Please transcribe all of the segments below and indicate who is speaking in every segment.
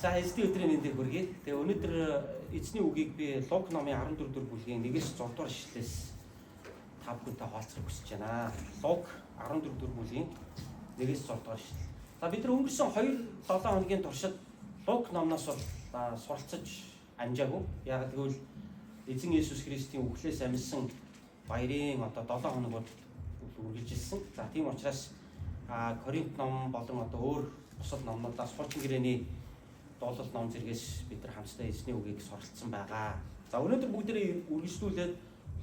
Speaker 1: За эзний өдрийн мэндийг хүргэе. Тэгээ өнөөдөр эзний үгийг би Лук номын 14 дугаар бүлгийн 1-6 дугаар ишлэлээс та бүхэнтэй хаалцахыг хүсэж байна. Лук 14 дугаар бүлгийн 1-6 дугаар ишлэл. За бид нар өнгөрсөн 2-7 хоногийн туршид Лук номноос суралцаж амжаагүй. Яг тэгвэл эзэн Есүс Христийн үхлээс амьсан баярын 7 хоногуд үргэлжилсэн. За тийм учраас Коринт ном болон өөр бусад номнуудаас хуучин гэрээний долол ном зэрэгээс бид нар хамтдаа эзний үгийг суралцсан байгаа. За өнөөдөр бүгдээ үргэлжлүүлээд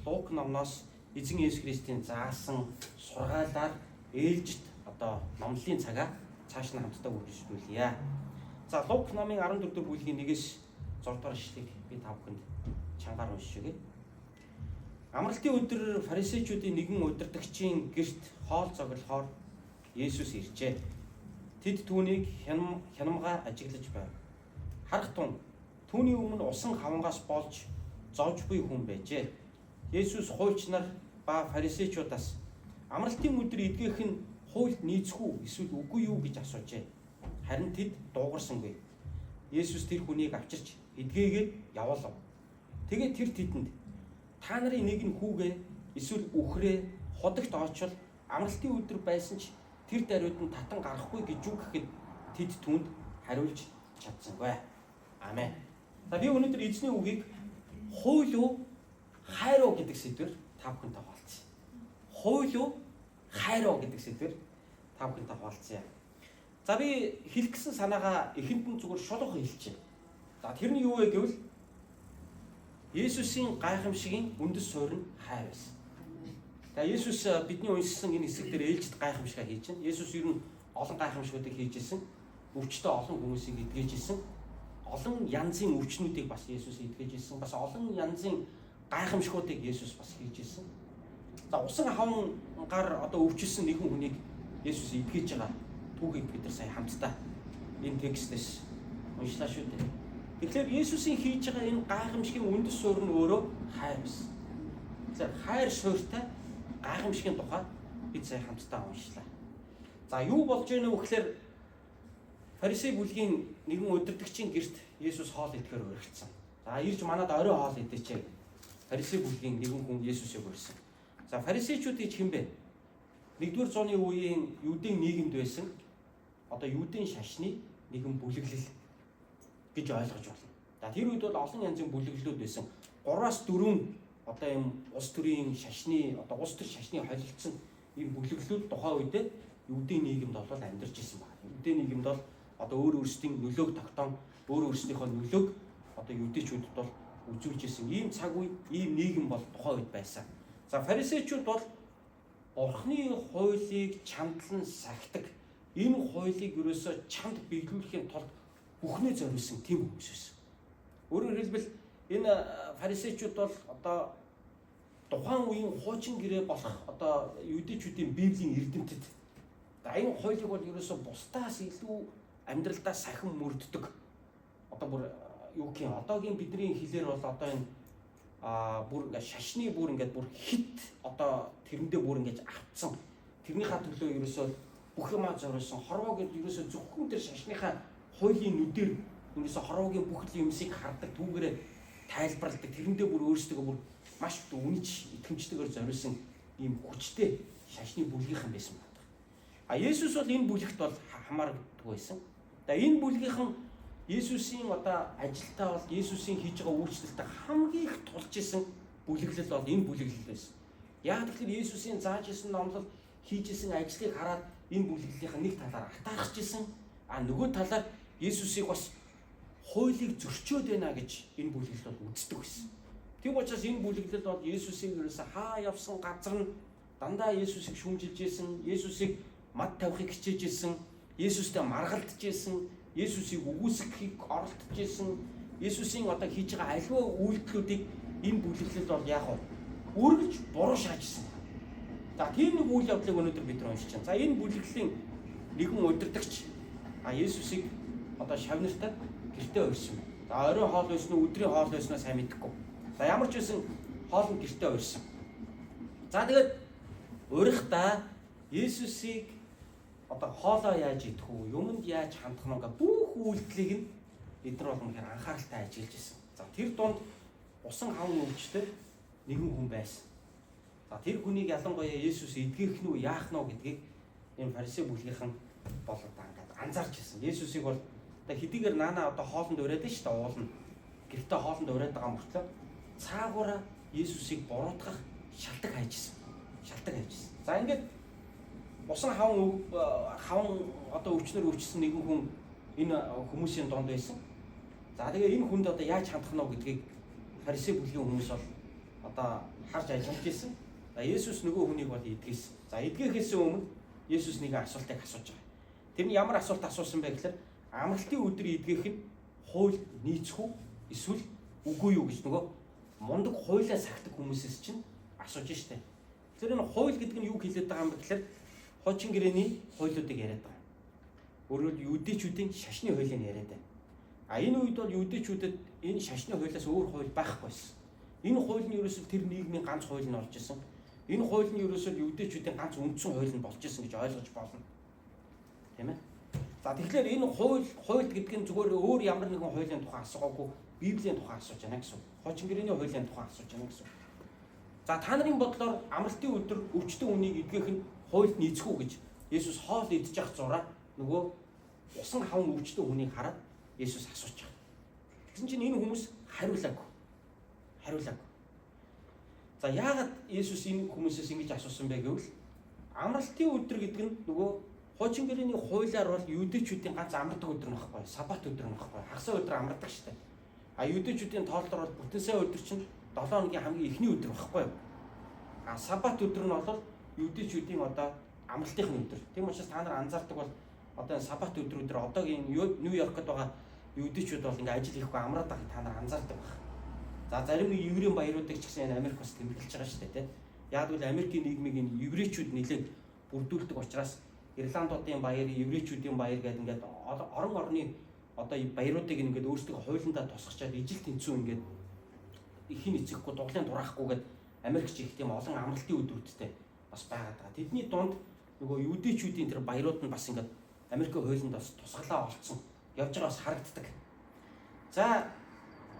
Speaker 1: Лук номноос эзэн Есүс Христийн заасан сургаалаар ээлжид номлын цагаа цааш нь хамтдаа үргэлжлүүлье. За Лук номын 14 дугаар бүлгийн 1-6 дугаар ишлэгийг би та бүхэнд чангаар уншиж өгье. Амралтын өдөр фарисеучуудын нэгэн удирдагчийн гэрт хоол зоглохоор Есүс иржээ. Тэд түүнийг хянамгаа ажиглаж байв. Харах тун түүний өмнө усан хавангаас болж зовж буй хүн байжээ. Есүс хуульч нар ба фарисеучудаас амралтын өдөр эдгэх нь хуульд нийцэхгүй эсвэл үгүй юу гэж асуужээ. Харин тэд дуугарсангүй. Есүс тэр хүнийг авчирч эдгээгээд явуулав. Тэгээд тэр тэдэнд та нарын нэг нь хүүгээ эсвэл үхрээ ходогт очил амралтын өдөр байсан ч тэр даруйд нь татан гарахгүй гэж үг гэхэд тэд түүнд хариулж чадсангүй. Амен. За би өнөөдөр эзний үгийг хууль уу хайр уу гэдэг сэдвээр та бүхэнтэй хуваалцъя. Хууль уу хайр уу гэдэг сэдвээр та бүхэнтэй хуваалцъя. За би хэлэх гэсэн санаагаа эхэнд нь зүгээр шулуухан хэлчихье. За тэр нь юу вэ гэвэл Есүсийн гайхамшигын үндэс суурь нь хайр байсан. Тэгээ Есүс бидний уншсан энэ хэсэг дээр ээлжид гайхамшиг хийж байна. Есүс ер нь олон гайхамшигуудыг хийж исэн. Өвчтөе олон хүмүүсийг эдгэж исэн. Олон янзын өвчнүүдийг бас Есүс эдгэж исэн. Бас олон янзын гайхамшигуудыг Есүс бас хийж исэн. За усан хавангаар өвчсөн нэгэн хүнийг Есүс эдгэж байгаа түүхийг бид нар сая хамтдаа энэ текстээс уншлаа шүү дээ. Тэгэхээр Есүсийн хийж байгаа энэ гайхамшигын үндэс суурь нь өөрөө хайр байсан. Тэгэхээр хайр суурьтай гайхамшигын тухай бид сая хамтдаа уншлаа. За юу болж байна вэ гэхээр фарисей бүлгийн нэгэн удирдагчийн гэрт Есүс хоол идэхээр уригдсан. За ирж манад орой хоол идээч. Фарисей бүлгийн нэгэн хүн Есүсийг урьсан. За фарисеучуд ич хэм бэ? 1-р зууны үеийн Юудын нийгэмд байсан Юудын шашны нэгэн бүлэглэл гэж ойлгож байна. За тэр үед бол олон янзын бүлэглэлүүд байсан. 3-4 ийм улс төрийн шашны улс төр шашны холилдсон ийм бүлэглэлүүд тухайн үедээ Юудын нийгэмд бол амьдарч ирсэн байна. Юудын нийгэмд бол өөр өөрсдийн нөлөөг тогтоон өөр өөрсдийнхөө нөлөөг юудичүүдэд бол үзүүлж ирсэн ийм цаг үе, ийм нийгэм бол тухайн үед байсан. За фарисеучуд бол Бурхны хуулийг чамдлан сахидаг. Энэ хуулийг ерөөсөө чамд биелүүлэхийн тулд бүхнээ зориулсан тийм хүмүүс байсан. Өөрөөр хэлбэл энэ фарисеучуд бол тухайн үеийн хуучин гэрээ болох юудичүүдийн библийн эрдэмтэд. Энэ хуулийг бол ерөөсөө бусдаас илүү амьдралдаа сахин мөрддөг. Бүр юу гэх юм одоогийн бидний хэлээр бол энэ бүр шашны бүр ингээд бүр хит тэрэндээ бүр ингэж автсан. Тэрнийхээ төлөө ерөөсөө бүх юмаа зориулсан хорвоо гэдэг ерөөсөө зөвхөн тэр шашныхаа хуулийн нүдээр ерөөсөө хорвоогийн бүх юмсыг хардаг, түүгээрээ тайлбарладаг. Тэрэндээ бүр өөрсдөө бүр маш үнэж итгэмжтэйгээр зориулсан ийм хүчтэй шашны бүлгийнхэн байсан байна. Есүс бол энэ бүлэгт бол хамаардаг байсан. Энэ бүлгийнхэн Есүсийн ажилтаа бол Есүсийн хийж байгаа үйлчлэлтэй хамгийн их тулж исэн бүлэглэл бол энэ бүлэглэл байсан. Яг тэгэхээр Есүсийн зааж исэн номлол хийж исэн ажлыг хараад энэ бүлэглэлийн нэг талаар атаарч исэн. Нөгөө талаар Есүсийг бас хуулийг зөрчөөд байна гэж энэ бүлэглэл бол үздэг байсан. Тийм учраас энэ бүлэглэл бол Есүсийг ерөөсө хаа явсан газар нь дандаа Есүсийг шүүмжилж исэн, Есүсийг мад тавихыг хичээж исэн, Есүстэй маргалдж исэн, Есүсийг үгүйсгэхийг оролдож исэн, Есүсийн хийж байгаа аливаа үйлдэлүүдийг энэ бүлэглэл бол яг үргэлж буруу шаажсан. За тийм нэг үйл явдлыг өнөөдөр бид нар уншиж байна. За энэ бүлэглэлийн нэгэн удирдагч Есүсийг шавнартаа гэртээ урьсан. За оройн хоол байсан уу, өдрийн хоол байсан уу сайн мэдэхгүй. За ямар ч байсан хоол нь гэртээ урьсан. За тэгээд урихдаа Есүсийг хоолоо яаж идэх үү, юмд яаж хандах нь бүх үйлдэлийг нь эдгээр бол үнэхээр анхааралтай ажиллаж ирсэн. За тэр дунд усан хавн өвчтөд нэгэн хүн байсан. За тэр хүнийг ялангуяа Есүс эдгэх нь үү яах нь вэ гэдгийг энэ фарисей бүлгийнхэн бол одоо ингээд анзаарч ирсэн. Есүсийг бол одоо хэдийгээр наана одоо хоолнд ураад нь шүү дээ уулна. Гэхдээ хоолнд ураад байгаа мөртлөө цаагаараа Есүсийг буруутгах шалтак хайжсэн. За ингээд усан хавн одоо өвчнөр өвчсөн нэгэн хүн энэ хүмүүсийн донд байсан. За тэгээ энэ хүнд одоо яаж хандах нь вэ гэдгийг фарисей бүлгийн хүмүүс бол одоо харж ажиллаж ирсэн. За Есүс нөгөө хүнийг бол эдгэсэн. За эдгэхээс өмнө Есүс нэгэн асуултыг асууж байгаа. Тэр нь ямар асуулт асуусан бэ гэхээр амралтын өдөр эдгэх нь хуульд нийцэх үү эсвэл үгүй юу гэж нөгөө мундаг хуулиа сахдаг хүмүүсээс чинь асууж штэ. Тэр энэ хууль гэдэг нь юу хэлээд байгаа юм бэ гэхээр хуучин гэрээний хуулиудыг яриад байгаа. Өөрөөр юудэчүүдийн шашны хуулийг яриад байна. А энэ үед бол юудэчүүдэд энэ шашны хуулиас өөр хууль байхгүйсэн. Энэ хууль нь ерөөсөө тэр нийгмийн ганц хууль нь болж исэн. Энэ хууль нь ерөөсөө юудэчүүдийн ганц үндсэн хууль нь болж исэн гэж ойлгож болно. Тийм ээ. За тэгэхээр энэ хууль гэдэг нь зүгээр өөр ямар нэгэн хуулийн тухай асуугаагүй Библийн тухай асууж байна гэсэн. Хуучин гэрээний хуулийн тухай асууж байна гэсэн. За та нарын бодлоор амралтын өдөр өвчтөн хүнийг эдгэх нь хуульд нийцэх үү гэж Есүс хоол идэж явах зураа нөгөө усан хавн өвчтөн хүнийг хараад Есүс асууж байгаа. Тэгсэн чинь энэ хүмүүс хариулаагүй. За яагаад Есүс энэ хүмүүсээс ингэж асуусан бэ гэвэл амралтын өдөр гэдэг нь нөгөө хуучин гэрээний хуулиар бол юудэчүүдийн ганц амардаг өдөр нь багхгүй, сабат өдөр нь багхгүй, хагас өдөр амардаг штэ. А юудэчүүдийн тоолдор бол бүтэн сая өдөр чинь 7 хоногийн хамгийн эхний өдөр багхгүй. А сабат өдөр нь бол юудэчүүдийн одоо амралтын өдөр. Тийм учраас та нар анзаардаг бол одоо энэ сабат өдрүүдээр одоогийн Нью-Йоркод байгаа юудэчүүд бол ингээ ажил хийхгүй амраад байгааг та нар анзаардаг баг. За зарим нэг еврейн баяруудыг ч гэсэн энэ Америк бас тэмдэглэж байгаа шүү дээ, тийм. Яг л Америкийн нийгмийг энэ еврейчүүд нэлээд бүрдүүлдэг учраас Ирландуудын баяр, еврейчүүдийн баяр гэдэг ингээд орон орны одоо баяруудыг ингээд өөрсдөө хуулиндаа тусгачаад ижил тэнцүү ингээд ихийн эцэггүй дуглын дураахгүйгээд Америкч их тийм олон амралтын өдрүүдтэй бас байгаад байгаа. Тэдний дунд нөгөө юудэчүүдийн тэр баярууд нь бас ингээд Америкийн хуулинд бас тусгалаа олцсон явж байгаа бас харагддаг. За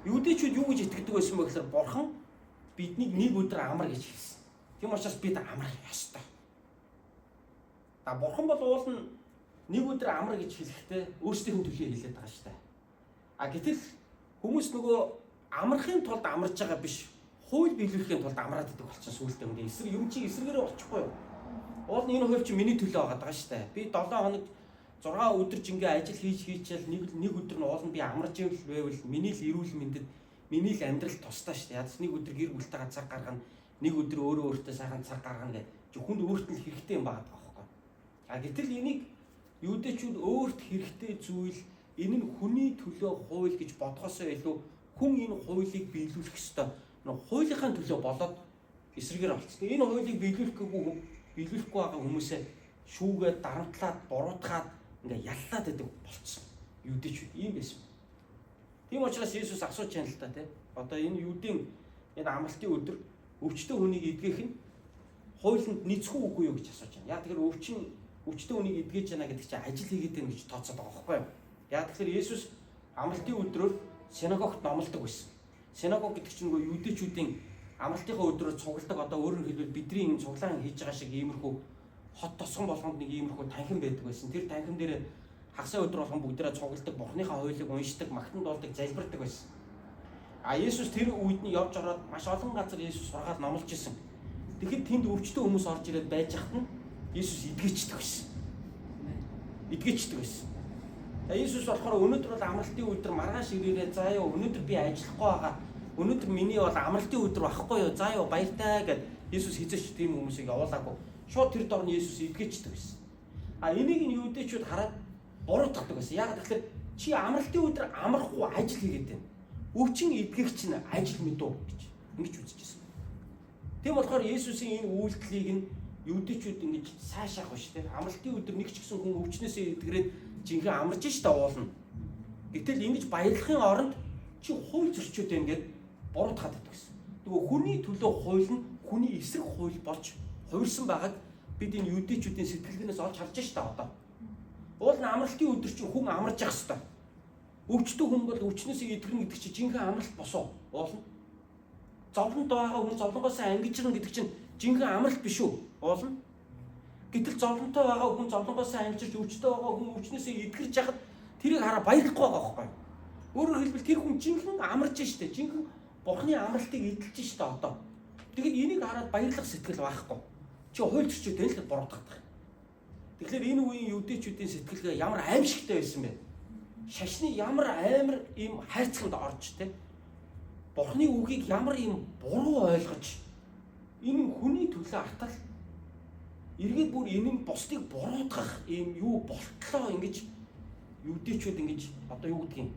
Speaker 1: юудэчүүд юу гэж итгэдэг байсан бэ гэхээр бурхан биднийг нэг өдөр амар гэж хэлсэн. Тийм учраас бид амрах ёстой. Бурхан бол уул нь нэг өдөр амар гэж хэлэхдээ өөрсдийн төлөө хэлээд байгаа шүү дээ. А гэтэл хүмүүс нөгөө амрахын тулд амарч байгаа биш, хууль биелүүлэхийн тулд амраад идэг болчихсон сүүлдээ юм. Эсрэг юм чи эсрэгээрээ болчихгүй юу? Уул нь энэ хууль чи миний төлөө байгаа шүү дээ. Би 7 хоног 6 өдөр жингээ ажил хийчихэл нэг өдөр нь уул нь би амарч байвал миний л эрүүл мэндэд миний л амьдрал тусдаа шүү дээ. Ядс нэг өдөр гэр бүлтэйгээ цаг гаргана, нэг өдөр өөртөө сайхан цаг гаргана гэж зөвхөн өөрт нь хэрэгтэй юм байна. А гэтэл энийг юудэчүүд өөрт хэрэгтэй зүйл энэ нь хүний төлөө хууль гэж бодгосоо илүү хүн энэ хуулийг биелүүлэх ёстой. Хуулийнхаа төлөө болоод эсрэгээр болчихсон. Энэ хуулийг биелүүлэхгүй байгаа хүмүүсээ шүүгээд дарамтлаад буруутгаад ингээ яллаад байдаг болчихсон. Юудэчүүд ийм байсан. Тийм учраас Есүс асууж байна л та тийм. Одоо энэ юудын энэ амралтын өдөр өвчтөн хүнийг эдгэх нь хуулинд нийцэх үгүй юу гэж асууж байна. Яг тэгэхээр өвчтөн хүнийг эдгэж яана гэдэг чинь ажил хийгээд байна гэж тооцоод байгаа байхгүй юу? Яг тэгэхээр Есүс амралтын өдрөөр синагогт номлодог байсан. Синагог гэдэг чинь нөгөө юудэчүүдийн амралтынхаа өдрөөр цугладаг одоо өөрөөр хэлбэл бидний энэ цуглаан хийж байгаа шиг иймэрхүү хот тосгон болгонд нэг иймэрхүү танхим байдаг байсан. Тэр танхим дээр хагас өдөр болгон бүгдээрээ цугладаг, Бурханыхаа хуулийг уншдаг, магтан дуулдаг, залбирдаг байсан. А Есүс тэр үед нь явж ороод маш олон газар Есүс сургаал номлож исэн. Тэгэхэд тэнд өвчтөн хүмүүс орж ирээд байж хат нь Есүс эдгэждэг байсан. Есүс болохоор өнөөдөр бол амралтын өдөр маргааш ирээрээ заа ёо өнөөдөр би ажиллахгүй байгаа. Өнөөдөр миний бол амралтын өдөр байхгүй юу? Заа ёо баяртай гэд Есүс хизээч тийм хүмүүсийг явуулаагүй. Шууд тэр дор нь Есүс эдгэждэг байсан. А энийг нь юудэчүүд хараад буруутгадаг байсан. Яг тэгэхээр чи амралтын өдөр амрахгүй ажил хийгээд байна. Өвчин эдгэх чинь ажил мэдүү гэж ингэж үзчихсэн. Тийм болохоор Есүсийн энэ үйлдэлийг нь юудэчүүд ингэж сайшаах биш тийм. Амралтын өдөр нэг ч гэсэн хүн өвчнөөсөө эдгэрээд жинхэнэ амарч штэ уулна. Гэтэл ингэж баярлахын оронд чи хууль зөрчөөд байна гэд буруутгаад байдаг гэсэн. Нөгөө хүний төлөө хууль нь хүний эсрэг хууль болж хувирсан байгааг бид энэ юудэчүүдийн сэтгэлгээнээс олж харж штэ одоо. Уул нь амралтын өдөр чинь хүн амарч явах хэвээр. Өвчтөн хүн бол өвчнөөсөө идэгрэн гэдэг чинь жинхэнэ амралт босоо уулна. Зовлонд байгаа хүн зовлонгоосоо ангижрна гэдэг чинь жинхэнэ амралт биш үү? Уулна. Гэтэл зовлонтой байгаа хүн зовлонгоосоо ангижирч өвчтөй байгаа хүн өвчнөөсөө идэгэрж яхад тэрийг хараа баярлахгүй байгаа байхгүй юу? Өөрөөр хэлбэл тэр хүн жинхэнэ амарч штэ. Жинхэнэ Бурхны амралтыг эдэлж штэ одоо. Тэгэхэд энийг хараад баярлах сэтгэл байхгүй. Чи хууль зөрчилтэй л буруудах. Тэгэхээр энэ үеийн юудэчүүдийн сэтгэлгээ ямар аимшигтай байсан бэ? Шашны ямар амар ийм хайрцагт орж те. Бурхны үгийг ямар ийм буруу ойлгож энэ хүний төлөө атал эргээд бүр энэ бусдыг буруутгах ийм юу болтлоо ингэж юудэчүүд ингэж одоо юу гэдгийг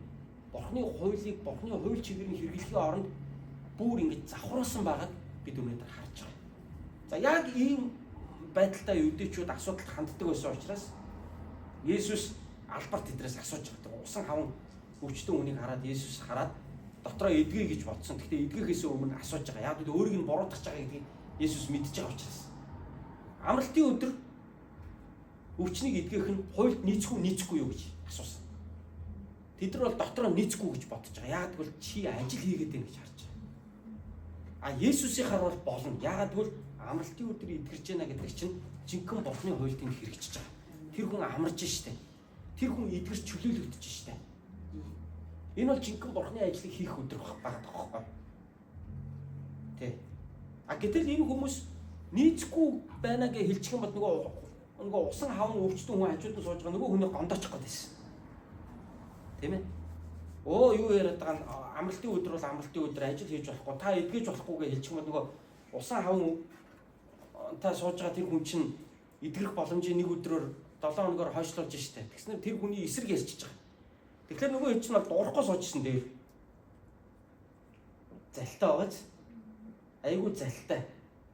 Speaker 1: Бурхны хуулийг Бурхны хууль чиглэлийн хэрэглэхийн оронд бүр ингэж завхруулсан байгааг бид өнөөдөр харж байгаа. За яг ийм байдалтай юудэчүүд асуудалд ханддаг байсан учраас Есүс албар тэдрээс асууж байгаа. Усан хаван өвчтөн хүнийг хараад Есүс хараад дотроо эдгэе гэж бодсон. Гэхдээ эдгэхээс өмнө асууж байгаа. Яг л өөрийг нь буруутгах байгаа гэдгийг Есүс мэдж байгаа учраас. Амралтын өдөр өвчнийг эдгэх нь хуульд нийцэхгүй юу гэж асуусан. Тэд нар бол дотроо нийцэхгүй гэж бодож байгаа. Яг тэгвэл чи ажил хийгээд байна гэж харж байгаа. А Есүсийнхаар бол болно. Ягаад гэвэл амралтын өдөр эдгэрч яана гэдэг чинь жинхэнэ Бурхны хуйлтыг хэрэгжиж байгаа. Тэр хүн амарч штэ. Тэр хүн эдгэрч чөлөөлөгдөж штэ. Энэ бол жинхэнэ Бурхны ажлыг хийх өдөр байгаа байхгүй. Тэ. А гэтэл энэ хүмүүс нийцэхгүй байна гэж хэлчих юм бол нөгөө усан хаван өвчтөн хүн хажууд нь сууж байгаа нөгөө хүнийг гондоочих гээд байсан. Тийм ээ. Оо юу яриад байгаа амралтын өдөр бол амралтын өдөр ажил хийж болохгүй. Та эдгэж болохгүй гэж хэлчих юм бол нөгөө усан хаван та сууж байгаа тэр хүн чинь эдгэх боломжийг нэг өдрөөр 7 хоногоор хойшлуулж штэ. Тэгснээр тэр хүний эсрэг ярьчихж байгаа. Тэгэхээр нөгөө хэд чинь бол дуурахгүй суужсэн дээр. Залтай байгааз. Айгуу залтай.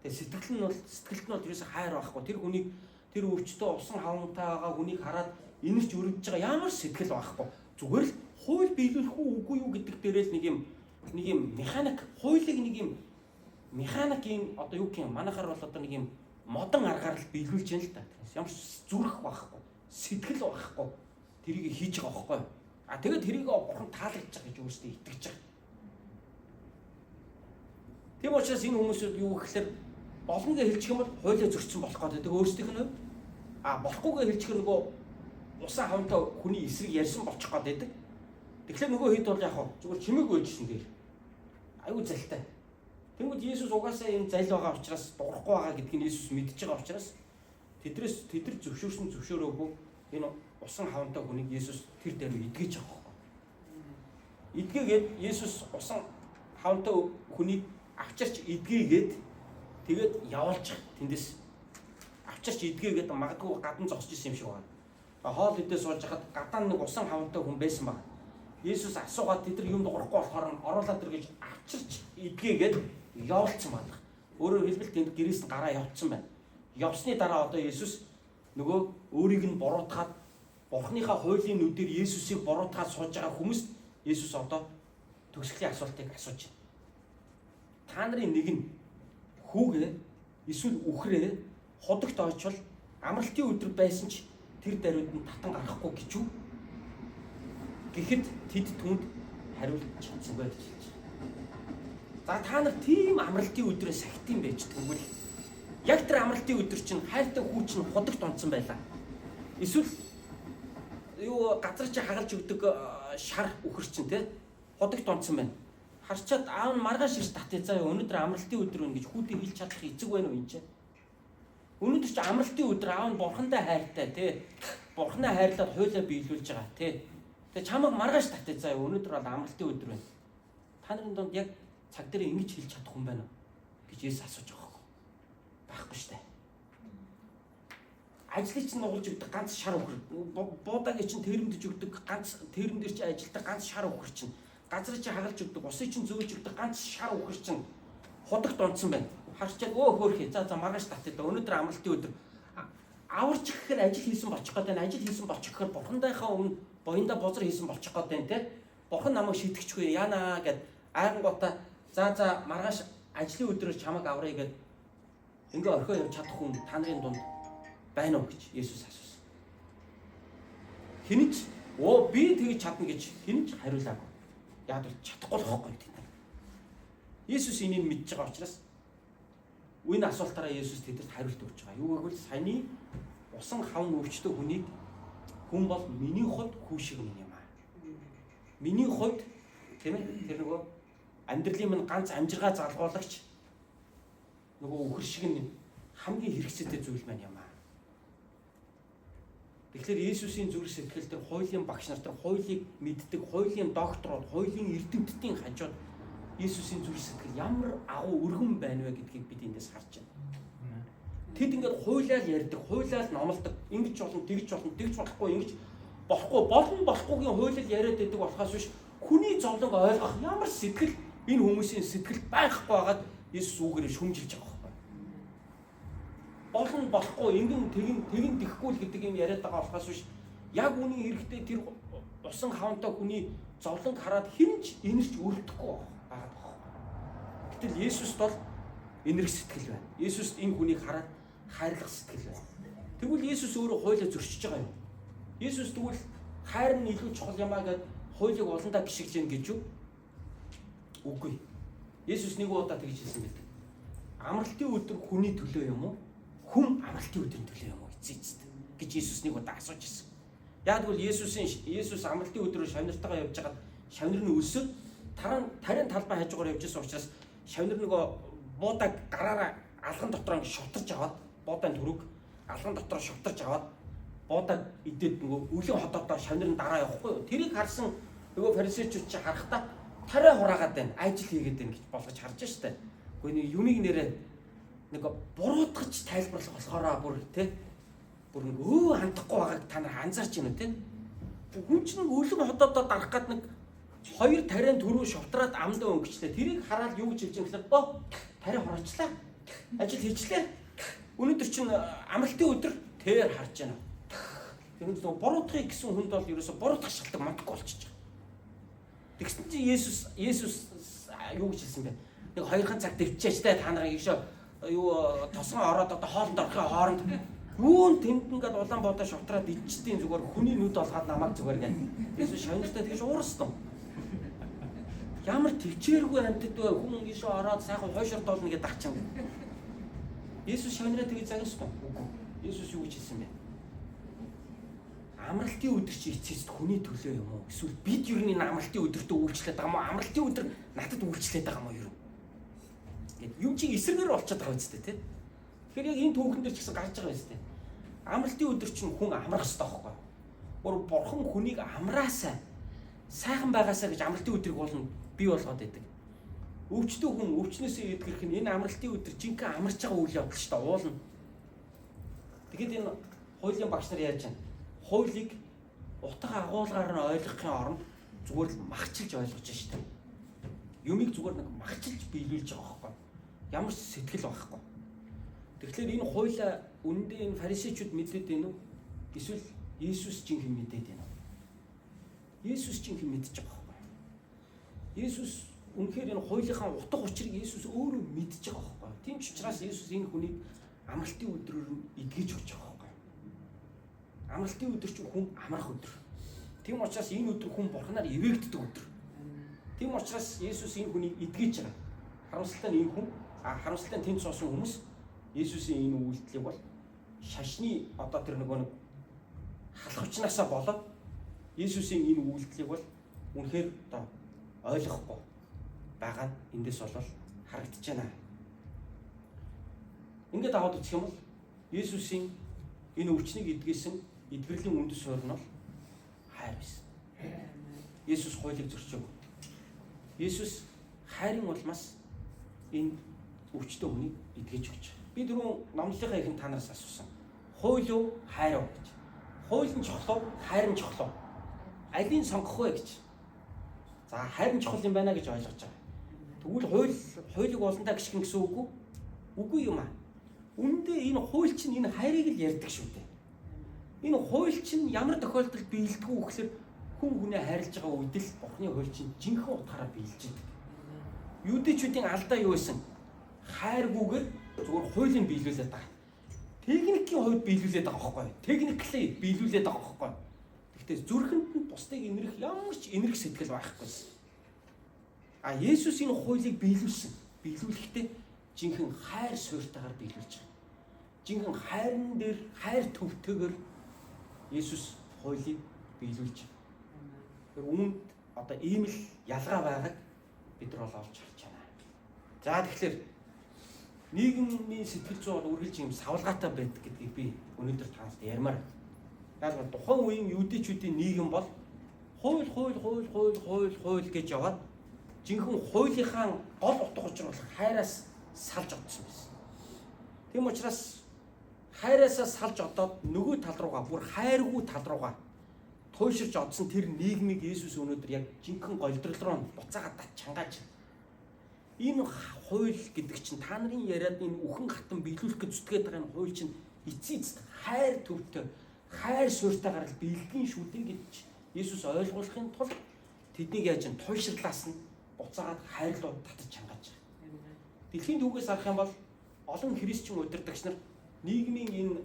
Speaker 1: Тэгээ сэтгэлд нь бол ерөөсө хайр байхгүй. Тэр хүнийг тэр өвчтөө усан хавантай байгаа хүнийг хараад инэрч өрөвдөж байгаа ямар сэтгэл байхгүй. Зүгээр л хууль биелүүлэх үгүй юу гэдэг дээрээ л нэг юм механик хуулийг нэг юм механикийн одоо юу гэх юм манайхаар бол одоо нэг юм модон аргаар л биелүүлж яана л та. Ямар зүрх байхгүй, сэтгэл байхгүй. Тэрийг хийж байгаа байхгүй. А тэгээд тэрийг бурхан таалагдж байгаа гэж өөрсдөө итгэж байгаа. Тийм учраас энэ хүмүүсүүд юу гэхээр болно гэж хэлчих юм бол хуулиа зөрчсөн болох гэдэг өөрсдийнх нь. А болохгүй гэж хэлчих нөгөө усан хавантай хүний эсрэг ярьсан болчих гээд байдаг. Тэгэхээр нөгөө хэд бол яг зүгээр чимээг үйлжсэн дээр. Аюу залтай. Тэнгүүд Есүс угаасаа юм зал байгаа учраас дуурахгүй байгаа гэдгийг Есүс мэдж байгаа учраас тэд нар зөвшөөрөөгүй энэ усан хавантай хүнийг Есүс тэр дээр эдгэж байгаа байхгүй. Эдгээгээд Есүс усан хавантай хүнийг авчирч эдгээгээд тэгээд явуулчих тэндээс авчирч эдгээгээд магадгүй гадна зогсож исэн юм шиг байна. Хоол идээ сууж хахад гадаа нэг усан хавантай хүн байсан баг. Есүс асуугаад тэд нар юм дуурахгүй болохоор оруулаад ир гэж авчирч эдгээгээд явуулсан байна. Өөрөөр хэлбэл тэнд гэрээс нь гараа явуулсан байна. Явсны дараа одоо Есүс нөгөө өөрийг нь буруутгаад Бурхныхаа хуулийн нүдээр Есүсийг буруутгаад сууж байгаа хүмүүст Есүс одоо төгсгөлийн асуултыг асууж байна. Та нарын нэг нь хүүгээ эсвэл үхрээ худагт ойчвол амралтын өдөр байсан ч тэр даруйд нь татан гарахгүй гэж юу? Гэхэд тэд түнд хариулж чадсангүй гэж хэлж байна. За та нар тийм амралтын өдрөө сахит юм байж тэгвэл яг тэр амралтын өдөр чинь хайртай хүү чинь худагт онцсон байлаа. Эсвэл юу газар чи хагалж өгдөг шар үхэр чинь те худагт онцсон байна. Харчаад аав нь маргааш ирж татъя заа өнөөдөр амралтын өдөр байна гэж хүүтэй хэлж чадах эцэг байна уу энэ чинь? Өнөөдөр чи амралтын өдөр аав нь бурхандаа хайртай те бурхнаа хайрлаад хуйлаа биелүүлж байгаа те. Тэгээ чамайг маргааш татъя заа өнөөдөр бол амралтын өдөр байна. Та нарын донд яг цаг дээр ингэж хэлж чадах хүн байна уу гэж Есүс асууж байгаа юм. Байхгүй штэ. Ажлыг чинь нуулж өгдөг ганц шар үхэр. Буудагийн чинь тэрэмдэж өгдөг ганц тэрэмдэр чи ажилтдаг ганц шар үхэр чинь. Газрыг чи хагалж өгдөг, усыг чинь зөөж өгдөг ганц шар үхэр чинь худагт онцсон байна. Харчаад өө хөөхий. За маргааш татъя да. Өнөөдөр амралтын өдөр. Аварч гэхээр ажил хийсэн болчих гээд байна. Ажил хийсэн болчих гэхээр бурхандайхаа өмнө боёнда бозар хийсэн болчих гээд байна те. Бурхан намайг шийтгэхгүй яана гэд айрангуудаа за маргааш ажлын өдрөөр чамайг аврая гэд ингээ орхио явж чадах хүн та нарын дунд байна уу гэж Есүс асуусан. Хинч Оо би тэгж чадна гэж хинж хариулаагүй. Яг л чадахгүй л байхгүй тийм. Есүс энийг мэдж байгаа учраас энэ асуултаараа Есүс тэдэд хариулт өгч байгаа. Юу гэвэл саяны усан хавн өвчтөе хүнийг хүн бол миний хувьд хүү шиг нэг юм аа. Миний хувьд тийм ээ тэр нөгөө амьдралын минь ганц амжиргаа залгуулагч нөгөө өхөр шиг нь хамгийн хэрэгцээтэй зүйл маань юм аа. Тэгэхээр Есүсийн зүрх сэтгэл дээр хуулийн багш нар тэр хуулийг мэддэг, хуулийн докторууд, хуулийн эрдэмтдийн хажууд Есүсийн зүрх сэтгэл ямар агуу өргөн байна вэ гэдгийг бид эндээс харж байна. Тэд ингээд хуулиар ярьдаг, хуулиар номлодог, ингэж болно, тэгж болохгүй, ингэж болохгүйгийн хуулиар яриад байдаг болохоос биш хүний зовлонг ойлгох ямар сэтгэл энэ хүмүүсийн сэтгэл байхгүй байгаад Есүс үгээр шүмжилж байгаа байхгүй. Олон болохгүй, тэгин тэхгүй л гэдэг юм яриад байгаа болохоос биш яг үүний хэрэгтэй тэр усан хавантай хүний зовлонг хараад хинж инэрч өртөхгүй байгаа. Гэтэл Есүст бол энерги сэтгэл байна. Есүст энэ хүнийг хараад хайрлах сэтгэл байна. Тэгвэл Есүс өөрөө хуулиа зөрчиж байгаа юм. Есүс тэгвэл хайр нь илүү чухал юмаа гэд хуулийг олондоо гიშгэж гин гэж юу? Үгүй. Есүс нэг удаа тэгж хэлсэн байдаг. Амралтын өдөр хүний төлөө юм уу? Хүн амралтын өдрийн төлөө юм уу? Эцэст гэж Есүс нэг удаа асууж ирсэн. Яг тэгвэл Есүс амралтын өдрөөр шавнартайгаа явж хагаад шавнар нь өлсөд тарийн талбай хажуугаар явж байсан учраас шавнар нөгөө буудаг гараараа алган дотор шовтарч аваад буудагийн түрэг алган дотор шовтарч аваад буудаг идээд нөгөө өлөн хотоодоо шавнар нь дараа явахгүй юу? Тэрийг харсан нөгөө фарисеучуд чи харахтаа тариа хураагаад байна, ажил хийгээд байна гэж болгож харж штэ. Гэхдээ нэг юмыг нэрээ нэг буруутгаж тайлбарлах болохоор бүр тий бүр нэг хандахгүй байгааг та нар анзаарч байна уу тий? Хүн чинь өлөн хотоодоо дарах гад нэг хоёр тариан түрүү шовтраад амдаа өнгөчлээ. Тэрийг хараад юу гэж хэлж юм гэхээр тариа хураачлаа. Ажил хийчлээ. Өнөөдөр чинь амралтын өдөр тэр харж байна. Тэр нь буруутгах гэсэн хүнд бол ерөөсө буруутгах шалтгаан мандахгүй болчихж байгаа. Тэгсэн чинь Есүс юу гэж хэлсэн бэ? Нэг 2 цаг дэвчээч та нарыг ийшээ юу тосгон ороод одоо хоолнд орохын хооронд юун тэнд ингээд улаан бодоо шовтраад идчихдээ зүгээр хүний нүд олгаад намайг зүгээр гэн. Есүс шавнартай тэгж уурсан. Ямар төвчээргүй амьтад вэ? Хүн ийшээ ороод сайхан хойшорт болно гэдээ дагчсан. Есүс шавнараа тэгж загнасан уу? Үгүй. Есүс юу гэж хэлсэн бэ? Амралтын өдөр чи эцэст хүний төлөө юм уу? Эсвэл бид юу нэг амралтын өдөртөө үйлчлээд байгаа юм уу? Амралтын өдөр надад үйлчлээд байгаа юм уу юу? Гэт юм чи эсрэгээр болчиход байгаа үстэй тий. Тэгэхээр яг энэ түүхэн дээр ч гэсэн гарч байгаа үстэй. Амралтын өдөр чинь хүн амрах хэрэгтэй байхгүй юу? Бурхан хүнийг амраасаа сайхан байгаасаа гэж амралтын өдрийг болно бий болгоод байдаг. Өвчтөө хүн өвчнөөсөө эдгэрх нь энэ амралтын өдөр жинхэнэ амарч байгаа үйл явдал шүү дээ. Уулна. Тэгэхэд энэ хуулийн багш нар яаж байна? Хуулийг утга агуулгаар нь ойлгохын оронд зүгээр л махчилж ойлгож шүү дээ. Юмыг зүгээр нэг махчилж биелүүлж байгаа байхгүй. Ямар ч сэтгэл байхгүй. Тэгэхээр энэ хуулиа үнэндээ энэ фарисеучуд мэдээд байна уу? Эсвэл Есүс жинхэнэ мэдээд байна уу? Есүс жинхэнэ мэдж байгаа байхгүй. Есүс үнэхээр энэ хуулийнхаа утга учирыг Есүс өөрөө мэдж байгаа байхгүй. Тийм ч учраас Есүс энэ хүнийг амралтын өдрөөр нь эдгэж өгч байгаа байхгүй. Амралтын өдөр чинь хүн амрах өдөр. Тийм учраас энэ өдөр хүн бурхнаар эвээгддэг өдөр. Тийм учраас Есүс энэ хүнийг эдгэж байгаа. Харамсалтай нь энэ хүн харамсалтай тэнд суусан хүмүүс Есүсийн энэ үйлдэлийг бол шашны одоо тэр нэг халахвчнаасаа болоод Есүсийн энэ үйлдэлийг бол үнэхээр одоо ойлгохгүй байгаа нь эндээс бол харагдаж байна. Ингээд аваад үзэх юм бол Есүсийн энэ өвчнийг эдгээсэн эдгэрлийн үндэс суурь нь бол хайр байсан. Есүс хуулийг зөрчив. Есүс хайрын улмаас энэ өвчтөе хүнийг эдгэж өгч. Би дөрөв номлолынхаа ихэн та нараас асуусан. Хууль уу, хайр уу гэж. Хууль нь чухал уу, хайр нь чухал уу? Алийг сонгох вэ гэж. За хайр нь чухал юм байна гэж ойлгож байгаа. Тэгвэл хуулийг олондоо гიშгэн гэсэн үг үү? Үгүй юм аа. Үндэ энэ хууль чинь энэ хайрыг л ярьдаг шүү дээ. Энэ хууль чинь ямар тохиолдолд биелдэг вэ гэхээр хүн хүнээ хайрлаж байгаа үед л Бурхны хууль чинь жинхэнэ утгаараа биелж байдаг. Юудэчүүдийн алдаа юу байсан? Хайргүйгээр зүгээр хуулийн биелүүлээд байгаа. Техникийн хувьд биелүүлээд байгаа байхгүй юу? Техникли биелүүлээд байгаа байхгүй юу? Гэхдээ зүрхэнд нь бусдыг инэрх ямар ч инэрх сэтгэл байхгүйсэн. А Есүс энэ хуулийг биелүүлсэн. Биелүүлэхдээ жинхэнэ хайр суурьтайгаар биелүүлж байгаа. Жинхэнэ хайрн дээр хайр төвтэйгээр Есүс хуулийг биелүүлж байгаа. Тэр үүнд одоо ийм л ялгаа байгааг бид нар олж харж байна. За тэгэхээр нийгмийн сэтгэл зүй бол үргэлж юм савлгаатай байдаг гэдгийг би өнөөдөр танаас ярмаар. Яг нь тухайн үеийн юудичүүдийн нийгэм бол хууль гэж яваад жинхэнэ хуулийнхаа гол утга учир болох хайраас салж одсон байсан. Тийм учраас хайраасаа салж одоод нөгөө тал руугаа бүр хайргүй тал руугаа туйширч одсон тэр нийгмийг Есүс өнөөдөр яг жинхэнэ голдрол руу буцаагаад чангааж. Энэ хууль гэдэг чинь та нарын яриад энэ үхэн хатан биелүүлэх гэж зүтгээд байгаа энэ хууль чинь эцэст хайр төвтэй, хайр суурьтайгаар л биелгийн шүү дээ гэж Есүс ойлгуулахын тулд тэднийг яаж нь туйширлаас нь буцаагаад хайр руу татаж чангааж байгаа. Дэлхийн түүхээс харах юм бол олон христчин удирдагч нар нийгмийн энэ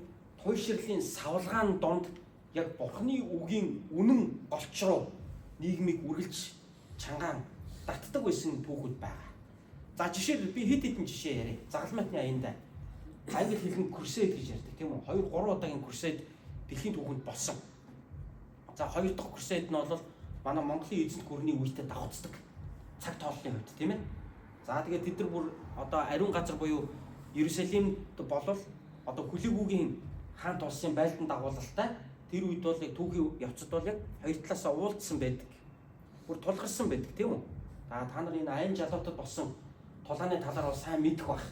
Speaker 1: туйширлын савлгаан донд яг Бурхны үгийн үнэн голч руу нийгмийг үргэлж чангаан татдаг байсан түүхүүд байгаа. За жишээл би хэд хэдэн жишээ яриа. Загалмайтны аяндаа англи хэлний крусейд гэж ярьдаг тийм үү? 2-3 удаагийн крусейд дэлхийн түүхэнд болсон. За 2 дахь крусейд нь бол манай Монголын эзэнт гүрний үедээ давхцдаг цаг тооллын үед тийм ээ. За тэгээд тэд нар бүр одоо ариун газар буюу Иерусалимд болол одоо хүлээгүүгийн хаант улсын байлдан дагуулалтай тэр үед бол түүхийн явцад бол яг хоёр талаасаа уулзсан байдаг. Бүр тулгарсан байдаг тийм үү? За та нар энэ аян жалуутад болсон тулааны талаар бол сайн мэдэх бах.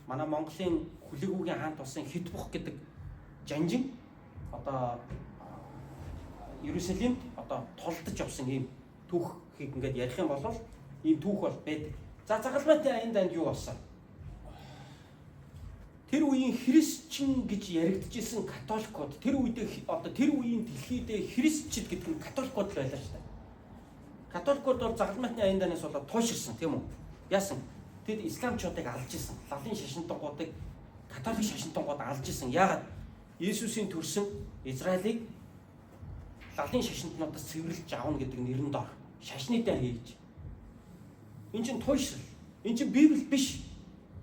Speaker 1: Манай Монголын хүлээгүүгийн хаант улсын Хитбух гэдэг жанжин одоо Иерусалимд одоо толдож явсан ийм түүхийг ингээд ярих юм бол ийм түүх бол байдаг. За загалмайтны аяндаа юу болсон? Тэр үеийн христчин гэж яригдчихсэн католикууд тэр үедээ одоо тэр үеийн дэлхийд христчид гэдэг нь католикууд л байлаа шүү дээ. Католикууд бол загалмайтны аяндаанаас болоод туйширсан тийм үү? Яасан? Тэд исламчуудыг алж исэн. Лалын шашинтангуудыг католик шашинтангууд алж исэн. Яагаад? Есүсийн төрсөн Израилийг лалын шашинтнуудаас цэвэрлж аавна гэдэг нэрэн дор шашны дан хийж. Энд чинь туйшрал. Энд чинь Библи биш.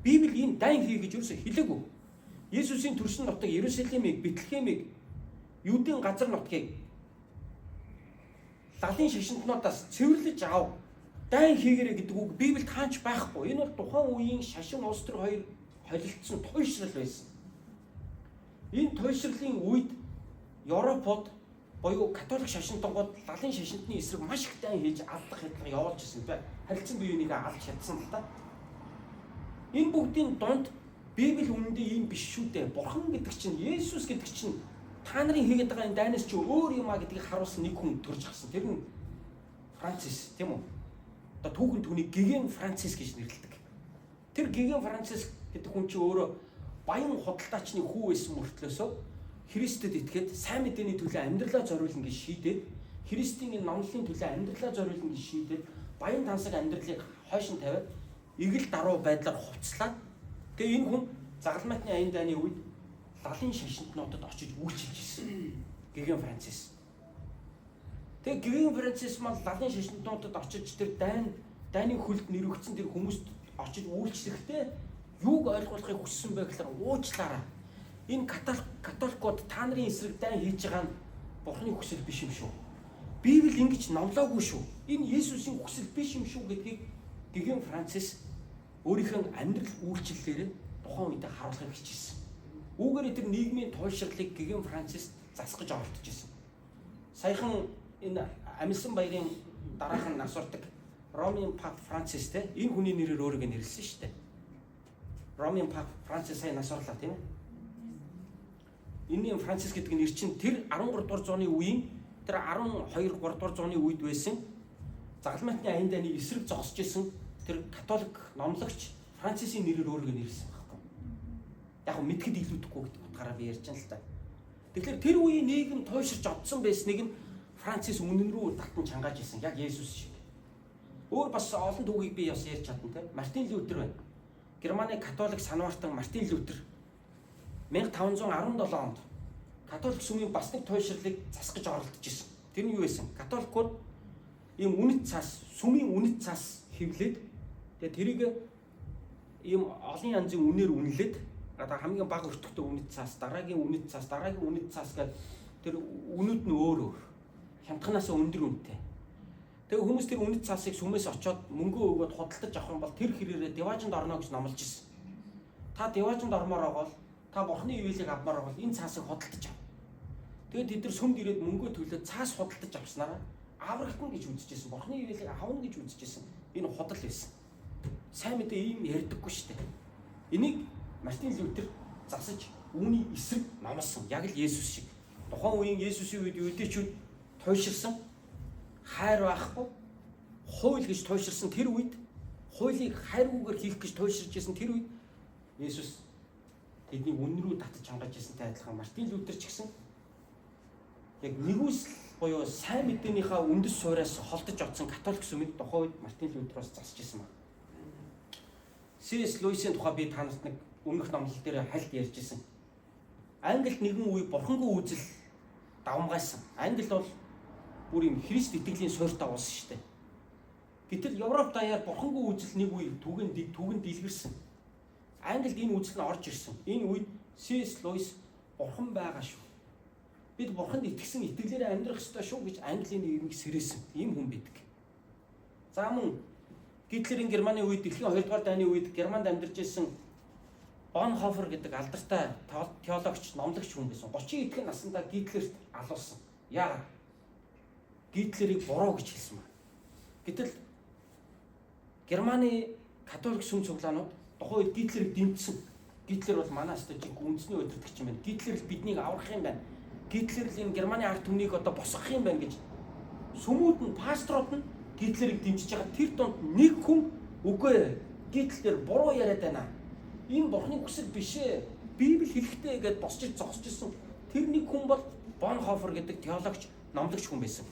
Speaker 1: Библи ийм дан хий гэж юусоо хэлээгүй. Есүсийн төрсөн нутаг Иерусалимыг, Бэтлехемийг, Юудын газар нутгийг лалын шашинтнуудаас цэвэрлэж аав. Дан хийгэрэ гэдэг үг Библиэд хаанч байхгүй. Энэ бол тухайн үеийн шашин улс төр хоёр холилдсон туйшрал байсан. Энэ туйшрлын үед Европод боёо католик шашинтангууд лалын шашинтны эсрэг маш их дан хийж алдах хэдлэг явуулж ирсэн бай. Харилцан биенийг алж чадсан л та. Энэ бүгдийн донд Библи үнэндээ ийм биш шүү дээ. Бурхан гэдэг чинь Есүс гэдэг чинь та нарын хийгээд байгаа энэ дайнаас чи өөр юм а гэдгийг харуулсан нэг хүн төрж гарсан. Тэр нь Францис тийм үү? Одоо түүхэн түүнийг Гиген Францис гэж нэрлэдэг. Тэр Гиген Францис гэдэг хүн чи өөрөө баян худалдаачны хүү байсан мөртлөөсөө Христэд итгээд сайн мэдээний төлөө амьдралаа зориулна гэж шийдээд Христийн энэ номлолын төлөө амьдралаа зориулна гэж шийдээд баян тансаг амьдралыг хойш нь тавиад игэл даруй байдлаар хувцлаад тэгээ энэ хүн загалмайтны аяндааны үед лалын шашинтнуудад очиж үйлчилж ирсэн. Гиген Францис. Тэгээ Гиген Францис мал лалын шашинтнуудад очиж тэр дайны хөлд нэрвэгдсэн тэр хүмүүст очиж үйлчлэхдээ юуг ойлгуулахыг хүссэн бэ гэхээр уучлаарай. Энэ католикууд та нарын эсрэг дан хийж байгаа нь Бурхны хүсэл биш юм шүү. Библи ингэж номлоогүй шүү. Энэ Есүсийн хүсэл биш юм шүү гэдгийг Гиген Францис өөрийнхөө амьдрал үйлчлэлээр тухайн үедээ харуулахыг хичээсэн. Үүгээр тэр нийгмийн туйшрлыг Гиген Францис засгаж оролдож ирсэн. Саяхан энэ Амьсан баярын дараахан насурдаг Ромын Пап Францис те энэ хүний нэрээр өөрийгөө нэрлсэн шүү дээ. Ромын Пап Францис сайн насурлаа тийм ээ. Энэ Францис гэдэг нэр чинь тэр 13 дугаар зууны үеийн тэр 12 3 дугаар зууны үед байсан загалмайтны аяндааны эсрэг зогсож исэн тэр католик номлогч Францисийн нэрээр өөрийгөө нэрлсэн байхгүй. Яг нь мэдхэд илүүдэхгүй гэдэг утгаараа би ярьж байна л да. Тэгэхээр тэр үеийн нийгэм туйширч одсон байсныг нь Францис үнэн рүү татан чангааж исэн. Яг Есүс шиг. Өөр бас олон түүхийг би бас ярьж чадна те. Мартин Лютер байна. Германы католик санваартан Мартин Лютер 1517 онд католик сүмийн бас нэг туйшрлыг засгаж оролдож исэн. Тэр нь юу байсан? Католикууд ийм үнэт цаас, сүмийн үнэт цаас хэвлээд тэгээ тэрийг ийм олон янзын үнээр үнэлээд одоо хамгийн бага өртөгтэй үнэт цаас, дараагийн үнэт цаас гэдэг тэр үнүүд нь өөр өөр. Хямдханаас өндөр үнэтэй. Тэгээ хүмүүс тэр үнэт цаасыг сүмээс очоод мөнгө өгөөд худалдаж авах юм бол тэр хэрээрээ Деважинд орно гэж номлож ирсэн. Та Деважинд ормоор байгаа бол та бурхны ивэлийг авмаар байгаа бол энэ цаасыг худалдаж ав. Тэгээд тэд нар сүмд ирээд мөнгө төлөөд цаас худалдаж авснараа аврагдана гэж үзчихсэн. Бурхны ивэлийг авна гэж үзчихсэн. Энэ худал байсан. Сайн мэдээ ийм ярьдаггүй шүү дээ. Энийг Мартин Лютер засаж үүний эсрэг номлосон. Яг л Есүс шиг. Тухайн үеийн Есүсийн үед юудэчүүд туйширсан, хайр байхгүй, хууль гэж туйширсан тэр үед, хуулийг хайргүйгээр хийх гэж туйширж байсан тэр үед Есүс тэдний үнэн рүү татаж хангаж ирсэнтэй адилхан Мартин Лютер ч гэсэн яг нэгүсэл буюу сайн мэдээнийхээ үндэс суураас холдож огцсон католик сүмийг тухайн үед Мартин Лютероос засаж ирсэн байна. C.S. Lewis-ийн тухай би та нарт нэг өмнөх номлол дээр хальт ярьж ирсэн. Англид нэгэн үе бурхангүй үзэл давмгайсан. Англи бол бүр юм Христ итгэлийн суурьтай улс шүү дээ. Гэтэл Европ даяар бурхангүй үзэл нэг үе түгэнд дэлгэрсэн. Англид энэ үзэл нь орж ирсэн. Энэ үед C.S. Lewis бурхан байгаа шүү. Бид бурханд итгэсэн итгэлээр амьдрах ёстой шүү гэж Английн нийгмийг сэрээсэн. Ийм хүн байдаг. За мөн Гитлерийн Германы үед дэлхийн 2 дугаар дайны үед Германд амьдарч ирсэн Bonhoeffer гэдэг алдартай теологч, номлогч хүн байсан. 30 эдхэн наснда Гитлерт алуулсан. Яагаад? Гитлерийг буруу гэж хэлсэн ба. Гэтэл Германы католик сүм цуглаанууд тухайн үед Гитлерийг дэмжсэн. Гитлер бол манай стажиг үндэсний удирдагч юм байна. Гитлер л биднийг аврах юм байна. Гитлер л энэ Германы ард түмнийг одоо босгох юм байна гэж сүмүүд нь, пасторууд нь Гитлерийг дэмжиж байгаа. Тэр донд нэг хүн үгүй Гитлер буруу яриад байна. Энэ бурхны хүсэл биш ээ. Библи хэлэхдээ гэдээ босч зогсож ирсэн. Тэр нэг хүн бол Bonhoeffer гэдэг теологч, номлогч хүн байсан.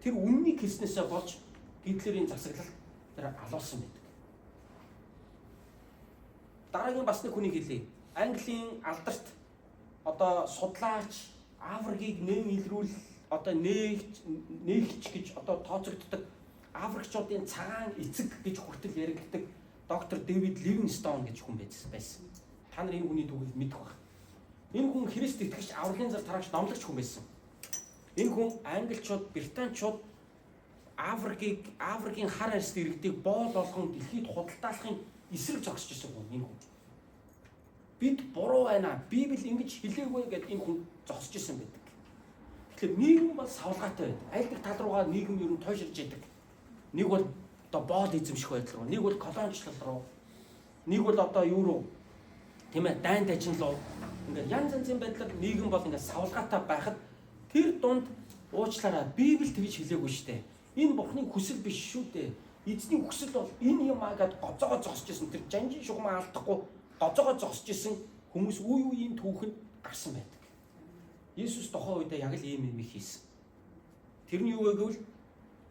Speaker 1: Тэр үннийг хэлснээсээ болж Гитлерийн засаглалт тэр алуулсан байдаг. Дараагийн бас нэг хүнийг хэлье. Английн алдарт одоо судлаач Африкийг илрүүл одоо нээгч гэж одоо тооцогддог Африкчуудын цагаан эцэг гэж хүртэл яригддаг доктор Дэвид Ливингстон гэж хүн байсан. Та нар энэ хүний түүхийг мэдэх баг. Энэ хүн Христ итгэгч авралын зар тараагч номлогч хүн байсан. Энэ хүн англичууд, британчууд Африкийн хар арьсд иргэдийг боол болгон дэлхийд худалдаалахын эсрэг зогсож ирсэн хүн энэ хүн. Бид буруу байна. Библи ингэж хэлээгүй гэдээ энэ хүн зогсож ирсэн байдаг. Тэгэхээр нийгэм бол савлгаатай байдаг. Аль нэг тал руугаа нийгэм ер нь тойширж идэг. Нэг бол одоо боол эзэмших байдал руу, нэг бол колоничлал руу, нэг бол одоо юу руу тийм ээ дайнд ажил руу. Ингээд янз янзын байдлаар нийгэм бол ингээд савлгаатай байхад тэр дунд уучлаарай Библи тэгж хэлээгүй шүү дээ. Энэ бурхны хүсэл биш шүү дээ. Эзний хүсэл бол энэ юм аа гэд гоцоогоо зогсож исэн. Тэр жанжин шугамаа алдахгүй гоцоогоо зогсож исэн хүмүүс үе үеийн түүхэнд гарсан байдаг. Есүс тухайн үедээ яг л ийм юм хийсэн. Тэр нь юу вэ гэвэл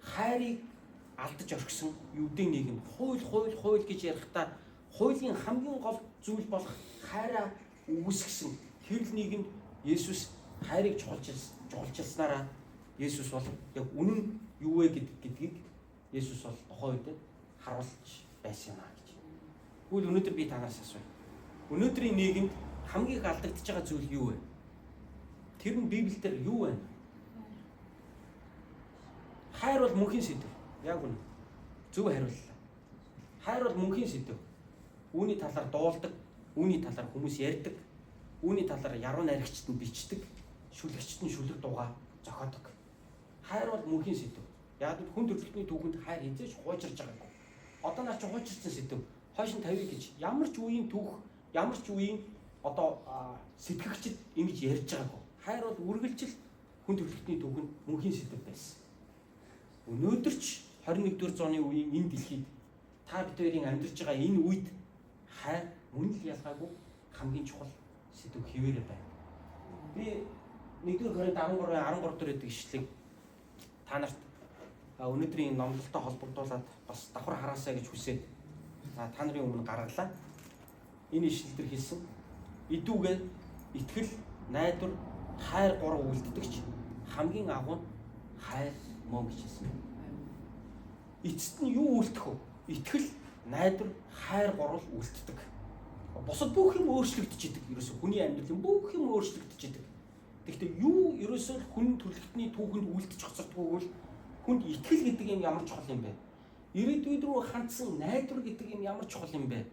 Speaker 1: хайрыг алдаж орхисон евдийн нийгэм хууль гэж ярихдаа хуулийн хамгийн гол зүйл болох хайраа үүсгэсэн тэр нийгэмд Есүс хайрыг чухалчилснараа Есүс бол яг үнэн юу вэ гэдгийг Есүс бол тухайн үед харуулж байсан юм аа гэж. Тэгвэл өнөөдөр би танаас асууя. Өнөөдрийн нийгэмд хамгийн их алдагдж байгаа зүйл юу вэ? Тэр нь Библиэлд юу вэ? Хайр бол мөнхийн сэдэв. Яг үнэ. Зөв хариуллаа. Хайр бол мөнхийн сэдэв. Үүний талаар дуулдаг, үүний талаар хүмүүс ярьдаг, үүний талаар яруу найрагчд нь бичдэг, шүлэгчд нь шүлэг дуугаа зохиодог. Хайр бол мөнхийн сэдэв. Яг л хүн төрөлхтний түүхэнд хайр хизээж хуучирж байгаагүй. Одоо наа чи хуучирсан сэдэв. Хойш нь тавья гэж ямар ч үеийн түүх, ямар ч үеийн одоо сэтгэгчд ингэж ярьж байгаагүй. Хайр бол үргэлжил хүн төрөлхтний түүхэнд мөнхийн сэдэв байсан. Өнөөдөр ч 21-р зууны үеийн энэ дэлхийд та бидний амьдарч байгаа энэ үед хайр мөн л ялгаагүй хамгийн чухал сэдв хэвээрээ байна. Би 1-р Коринт 13 дээр гэдэг ишлэгийг та нарт өнөөдрийн номлолтой холбогдуулаад бас давхар хараасаа гэж хүсээд та нарын өмнө гаргалаа. Энэ ишлэлдэр хэлсэн идүүгээ итгэл, найдвар, хайр гурав үлддэгч хамгийн агуу хайр мөн гэж хэлсэн байна. Эцэст нь юу үлдэх вэ? Итгэл, найдвар, хайр гурвал үлддэг. Бусад бүх юм өөрчлөгдөж идэг. Ерөөсөө хүний амьдралын бүх юм өөрчлөгдөж идэг. Гэхдээ юу ерөөсөө хүн төрөлхтний түүхэнд үлдэж хоцордгоо бол хүнд итгэл гэдэг юм ямар чухал юм бэ? Ирээдүйд рүү хандсан найдвар гэдэг юм ямар чухал юм бэ?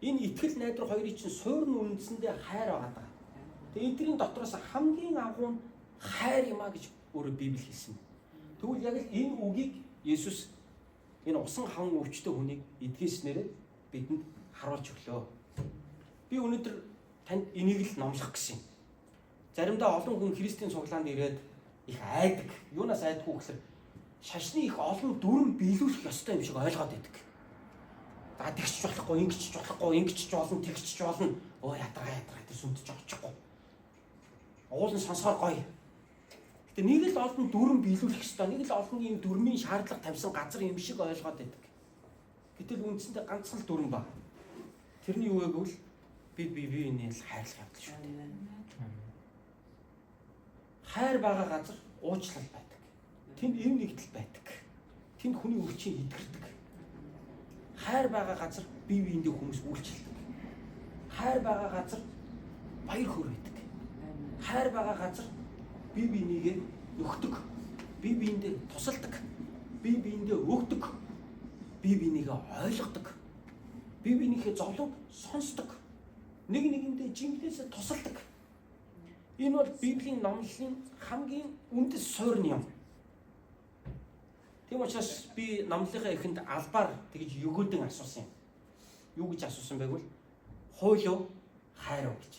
Speaker 1: Энэ итгэл, найдвар хоёрын чинь суурь нь үндэсэндээ хайр байгаа даа. Тэгээ эдгэрийн дотроос хамгийн агуу нь хайр юм а гэж өөрөө Библи хэлсэн. Тэгвэл яг л энэ үгийг Есүс энэ усан хан өвчтөе хүнийг эдгээснээр бидэнд харуулж өглөө. Би өнөөдөр танд энийг л номлох гэсэн юм. Заримдаа олон хүн Христийн цуглаанд ирээд их айдаг. Юунаас айдаггүй гэхээр шашны их олон дүрм биелүүлэх ёстой юм шиг ойлгоод байдаг. За тэгчих болохгүй, ингэчих болохгүй, ингэчих болно, тэгчих болно. Өө ядраа тэр сүмдэж очихгүй. Уулын сонсохоор гоё. Гэтэ нэг л олон дүрм биелүүлэх ёстой. Нэг л олон ийм дүрмийн шаардлага тавьсан газар юм шиг ойлгоод байдаг. Гэтэл үндсэндээ ганцхан л дүрм ба. Тэрний юу вэ гэвэл биений л хайрлах явдал шүү дээ. Хайр байгаа газар уучлал байдаг. Тэнд эв нэгдэл байдаг. Тэнд хүний өвчийг идгэрдэг. Хайр байгаа газар бие биендээ хүмүүс үйлчлдэг. Хайр байгаа газар баяр хөөр байдаг. Хайр байгаа газар бие бинийгээ нөхдөг. Бие биендээ тусалдаг. Бие биендээ өгдөг. Бие бинийгээ ойлгодог. Бие биенийхээ зовлонг сонсдог. Нэг нэгэндээ жинхнээсээ тусалдаг. Энэ бол Библийн номлолын хамгийн үндэс суурь юм. Тийм учраас би номлолынхаа эхэнд албаар тэгж өгөөдөн асуусан юм. Юу гэж асуусан бэ гэвэл хууль юу, хайр уу гэж.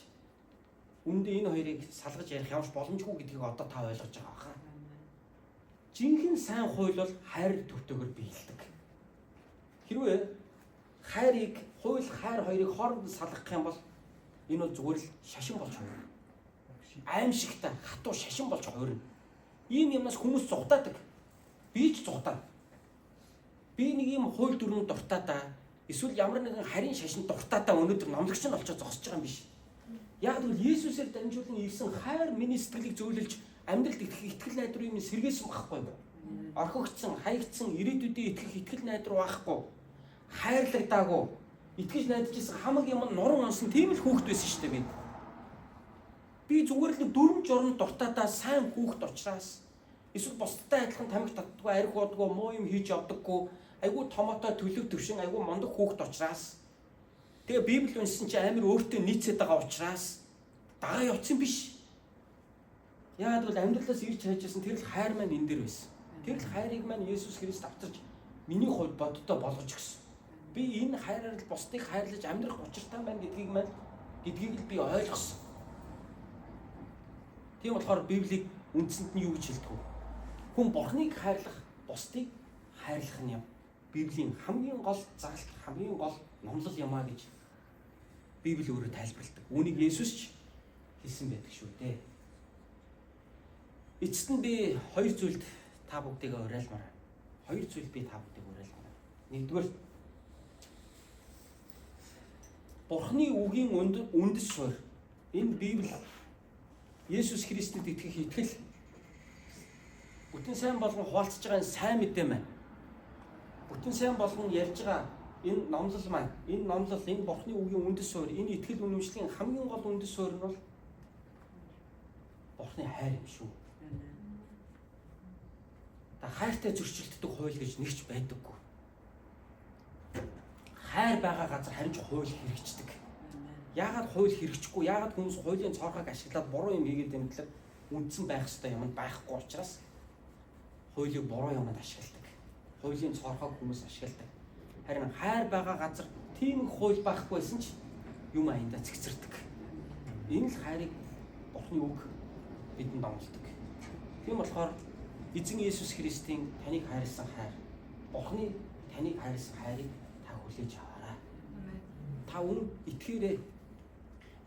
Speaker 1: Үндэ энэ хоёрыг салгаж ярих ямарч боломжгүй гэдгийг одоо та ойлгож байгаа хаа. Жинхэнэ сайн хууль бол хайр төвтэйгээр биелдэг. Хэрвээ хайрыг, хууль, хайр хоёрыг хоорондоо салгах юм бол энэ бол зүгээр л шашин болж хувирна. Аимшигтай хатуу шашин болж хувирна. Ийм юмнаас хүмүүс зугатаадаг. Би ч зугатаа. Би нэг юм хууль дүрмэнд дуртай да. Эсвэл ямар нэгэн харийн шашин дуртай да өнөөдөр номлогч нь олчоо зогсож байгаа юм биш. Яг л Есүсээр дамжуулан ирсэн хайр миний сэтгэлийг зөөлөж амьдралд итгэл найдварын минь сэргээсэн байхгүй юу? Орхигдсан, хаягдсан, ирээдүйдээ итгэх итгэл найдвар байхгүй. Хайрлагдаагүй. Итгэж найдаж исэн хамаг юм нуран онсон тийм л хүүхэд байсан шүү дээ би. Би зүгээр л дүрм журм дуртайдаа сайн хүүхэд учраас эсвэл бусдтай адилхан тамхи татдаггүй, арх уудаггүй, муу юм хийж явдаггүй, айгүй томоотой төлөв төвшин, айгүй мундаг хүүхэд учраас тэгээ Библи уншсан чи амар өөртөө нийцээд байгаа учраас дагаа явцсан биш. Яагаад гэвэл амьдралаас ирж хайжсэн тэр л хайр маань энэ дээр байсан. Тэр л хайрыг маань Есүс Христ авчирч миний хувьд бодтой болгож өгсөн. Би энэ хайраар л бусдыг хайрлаж амьдрах учиртай байна гэдгийг л би ойлгосон. Тийм болохоор Библийг үндсэнд нь юу гэж хэлдэг вэ? Хүн Бурхныг хайрлах, бусдыг хайрлах нь юм. Библийн хамгийн гол загалт, хамгийн гол номлол юм а гэж Библи өөрөө тайлбарладаг. Үүнийг Есүс ч хэлсэн байдаг шүү дээ. Эцэст нь би хоёр зүйлд та бүгдийг уриалмаар. Хоёр зүйл би та бүгдийг уриалмаар. Нэгдүгээр Бурхны үгийн үндэс суурь. Энэ Библи Есүс Христэд итгэх итгэл бүтэн сайн болгон хуваалцж байгаа энэ сайн мэдээ маань. Бүтэн сайн болгон ярьж байгаа энэ номлол маань, энэ номлол, энэ Бурхны үгийн үндэс суурь, энэ итгэл үнэмшлийн хамгийн гол үндэс суурь нь бол Бурхны хайр юм шүү. Та хайртай зөрчилддөг хууль гэж нэгч байдаггүй. Хайр байгаа газар харин ч хууль хэрэгждэг. Яагаад хууль хэрэгжихгүй? Яагаад хүмүүс хуулийн цорхойг ашиглаад буруу юм хийгээд юм гэхээр үндсэн байх ёстой юмд байхгүй учраас хуулийг буруу юмд ашигладаг. Хуулийн цорхойг хүмүүс ашигладаг. Харин хайр байгаа газар тийм их хууль байхгүйсэн ч юм аяндаа цэгцэрдэг. Энэ л хайрыг Бурхны үг бидэнд номлодог. Тийм болохоор эзэн Есүс Христийн таныг хайрласан хайр, Бурхны таныг хайрласан хайрыг та хүлээж аваарай. Та үн итгээрэй.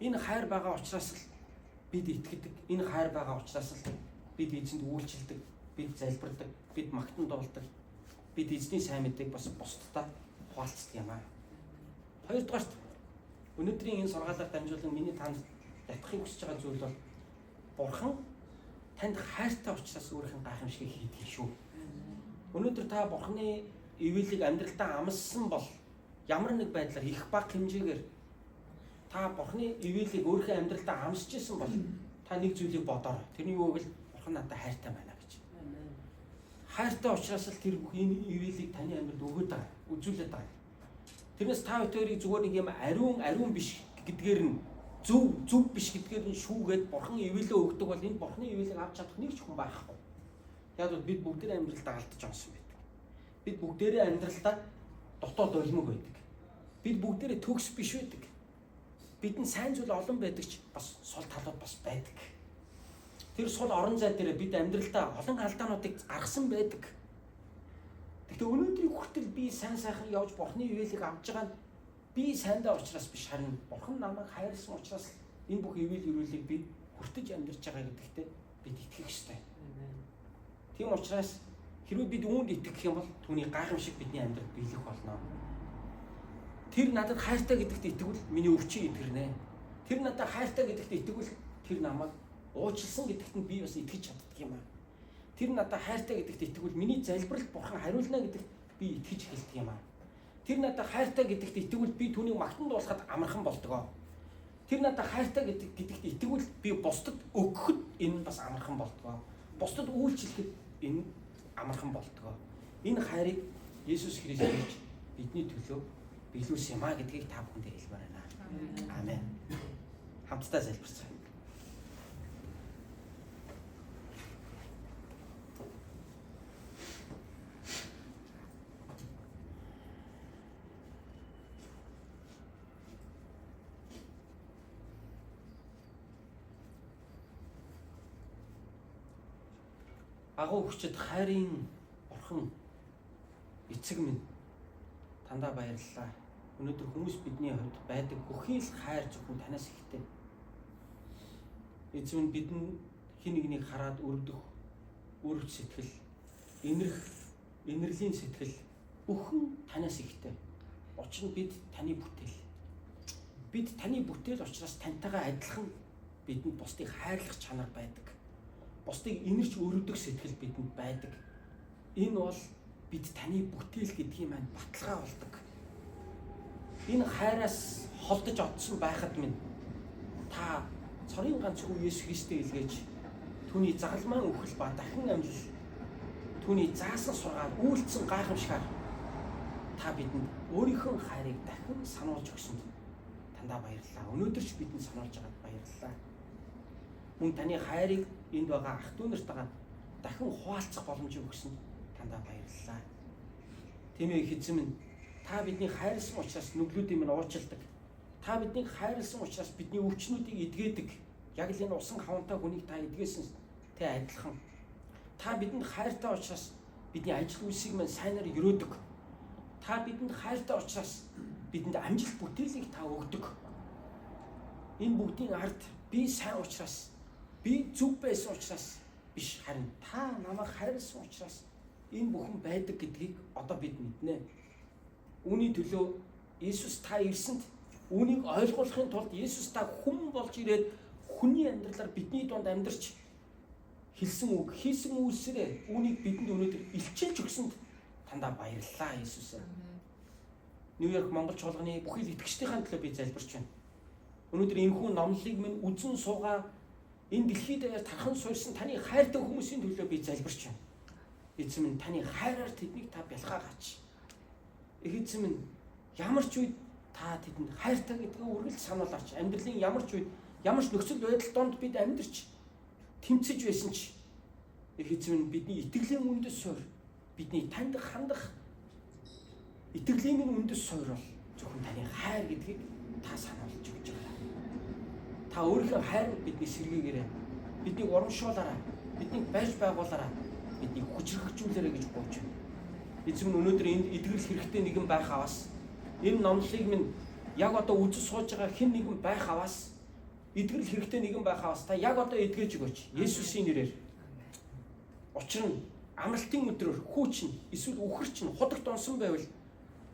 Speaker 1: Энэ хайр байгаа учраас л бид итгэдэг. Энэ хайр байгаа учраас л бид эзэнд үйлчилдэг, бид залбирдаг, бид магтан дуулдаг. Бид эзний сайн мэдээг бас бусдад хуваалцдаг юм аа. Хоёрдугаарт өнөөдрийн энэ сургаалаар дамжуулан миний танд ятгахыг хүсэж байгаа зүйл бол Бурхан танд хайртай учраас өөрийнх нь гайхамшигыг хийдэг шүү. Өнөөдөр та Бурхны ивэлийг амьдралдаа амссан бол ямар нэг байдлаар их бага хэмжээгээр та Бурхны ивэлийг өөрийнхөө амьдралдаа амсч исэн бол та нэг зүйлийг бодоорой. Тэрний юу гэвэл Бурхан надад хайртай байна гэж. Хайртай учраас л тэр бүх энэ ивэлийг таны амьдралд өгөөд байгаа, үзүүлээд байгаа. Тэрнээс та хоёрыг зүгээр нэг юм ариун биш гэдгээр нь зөв биш гэдгээр нь шүүгээд Бурхан ивэлээ өгдөг бол энэ Бурханы ивэлийг авч чадах нэг ч хүн байхгүй. Яг бол бид бүгдээ амьдралдаа алдаж онсон байдаг. Бид бүгдээрээ амьдралдаа дотоод олимог байдаг. Бид бүгдээрээ төгс биш байдаг. Бидэнд сайн зүйл олон байдаг ч бас сул талууд бас байдаг. Тэр сул орон зай дээр бид амьдралдаа олон алдаануудыг гаргасан байдаг. Гэхдээ өнөөдрийн хүртэл би сайн сайхан явж Бурхны ивэлийг авч байгаа нь би сайндаа учраас биш, харин Бурхан намайг хайрлсан учраас энэ бүх ивэл ирүүлийг би хүртэж амьдарч байгаа гэдэгтээ бид итгэх ёстой. Тийм учраас хэрвээ бид үүнд итгэх юм бол түүний гайхамшиг бидний амьдралд биелэх болно. Тэр надад хайртай гэдэгт итгэвэл миний өвчин итгэрнэ. Тэр надад хайртай гэдэгт итгэвэл тэр намайг уучлсан гэдэгт нь би бас итгэж чаддаг юм аа. Тэр надад хайртай гэдэгт итгэвэл миний залбиралд Бурхан хариулна гэдэгт би итгэж эхэлдэг юм аа. Тэр надад хайртай гэдэгт итгэвэл би түүнийг магтан дуулахад амархан болдгоо. Тэр надад хайртай гэдэгт итгэвэл би бусдад өгөхөд энэ бас амархан болдгоо. Бусдад үйлчлэхэд энэ амархан болдгоо. Энэ хайрыг Есүс Христ бидний төлөө биелүүлсэн юм а гэдгийг та бүхэндээ хэлмээр байна. Амен. Хамтдаа залбирцгаая. Агуу хүчит хайрын Бурхан эцэг минь тандаа баярлалаа. Өнөөдөр хүмүүс бидний хувьд байдаг бүхий л хайр зөвхөн танаас ихтэй. Эзэн минь бидэнд хин нэгнийг хараад өргөдөх, үр сэтгэл, инэрлийн сэтгэл бүхэн танаас ихтэй. Учир нь бид таны бүтээл. Бид таны бүтээл учраас таньтайгаа адилхан бидэнд бусдыг хайрлах чанар байдаг. Бусдыг инэрч өргөдөх сэтгэл бидэнд байдаг. Энэ бол бид таны бүтээл гэдгийг маань баталгаа болдог. Энэ хайраас холдож одсон байхад минь та цорын ганц хүү Есүс Христтэй илгээж түүний загалмайн үхэл ба дахин амьлал түүний заасан сургаал үйлдсэн гайхамшигаар та бидэнд өөрийнхөө хайрыг дахин сануулж өгсөнд тандаа баярлалаа. Өнөөдөр ч бидэнд сануулж байгаад баярлалаа. Мөн таны хайрыг энд байгаа ах дүү нартайгаа дахин хуваалцах боломжийг өгсөнд тандаа баярлалаа. Тийм ээ эзэн минь, та бидний хайрлсан учраас нүглүүдийн минь уурчилдаг. Та биднийг хайрлсан учраас бидний өвчнүүдийг эдгээдэг. Яг л энэ усан хавантай хүнийг та эдгээсэнтэй адилхан. Та бидэнд хайртай учраас бидний ажил үйлсийг минь сайнаар өрөөдөг. Та бидэнд хайртай учраас бидэнд амжилт бүтээлийг та өгдөг. Энэ бүгдийн ард би сайн учраас, би зөв байсан учраас биш, харин та намайг хайрлсан учраас энэ бүхэн байдаг гэдгийг одоо бид мэднэ. Үүний төлөө Есүс та ирсэнд үүнийг ойлгуулахын тулд Есүс та хүн болж ирээд хүний амьдралаар бидний дунд амьдарч хэлсэн үг, хийсэн үйлсээрээ үүнийг бидэнд өнөөдөр илчилж өгсөнд тандаа баярлалаа Есүс. Нью-Йорк Монгол чуулганы бүхий л итгэгчдийн төлөө би залбирч байна. Өнөөдөр энэхүү номлолыг минь үзэн суугаа энэ дэлхийд тархан суурьсан таны хайртай хүмүүсийн төлөө би залбирч байна. Эзэн минь, таны хайраар тэднийг та бялхаагач. Эзэн минь, ямар ч үед та тэдэнд хайртай гэдгээ үргэлж сануулаач. Амьдралын ямар ч үед, ямар ч нөхцөл байдал донд бид амьдарч тэмцэж байсан ч эзэн минь, бидний итгэлийн үндэс суурь, бидний танд хандах итгэлийн үндэс суурь бол зөвхөн таны хайр гэдгийг та сануулж өгч байгаа. Та өөрийнхөө хайр бидний сэргээгээрэй. Биднийг урамшуулаарай. Биднийг байж байгуулаарай. Биднийг хүчрхэгжүүлээрэй гэж гуйж байна. Эзэн минь, өнөөдөр энд эдгэрэл хэрэгтэй нэгэн байх аваас, энэ номлолыг минь яг одоо үзэж сууж байгаа хэн нэгэн байх аваас, эдгэрэл хэрэгтэй нэгэн байх аваас та яг одоо эдгэж өгөөч. Есүсийн нэрээр. Учир нь амралтын өдрөөр хүүч нь эсвэл үхэрч нь худагт онсон байвал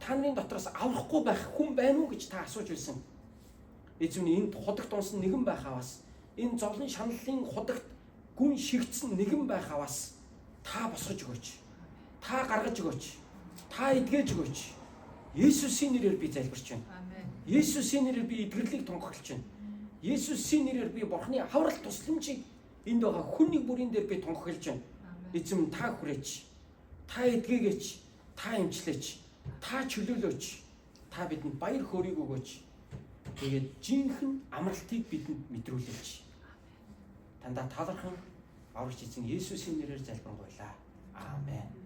Speaker 1: та нарын дотроос аврахгүй байх хүн байна уу гэж та асууж байсан. Эзэн минь, энд худагт онсон нэгэн байх аваас, энэ зовлон шаналлын худагт гүн шигдсэн нэгэн байх аваас та босгож өгөөч. Та гаргаж өгөөч. Та эдгэж өгөөч. Есүсийн нэрээр би залбирч байна. Есүсийн нэрээр би эдгэрлийг тунхаглаж байна. Есүсийн нэрээр би Бурхны аврал тусламжийг энд байгаа хүн нэг бүрийн дээр би тунхаглаж байна. Эзэм та хүрээч. Та эдгээгээч. Та эмчлээч. Та чөлөөлөөч. Та бидэнд баяр хөөргийг өгөөч. Тэгээд жинхэнэ амралтыг бидэнд мэдрүүлээч. Тандаа талархан аврагч эзэн Есүсийн нэрээр залбирanгуйлаа. Аамен.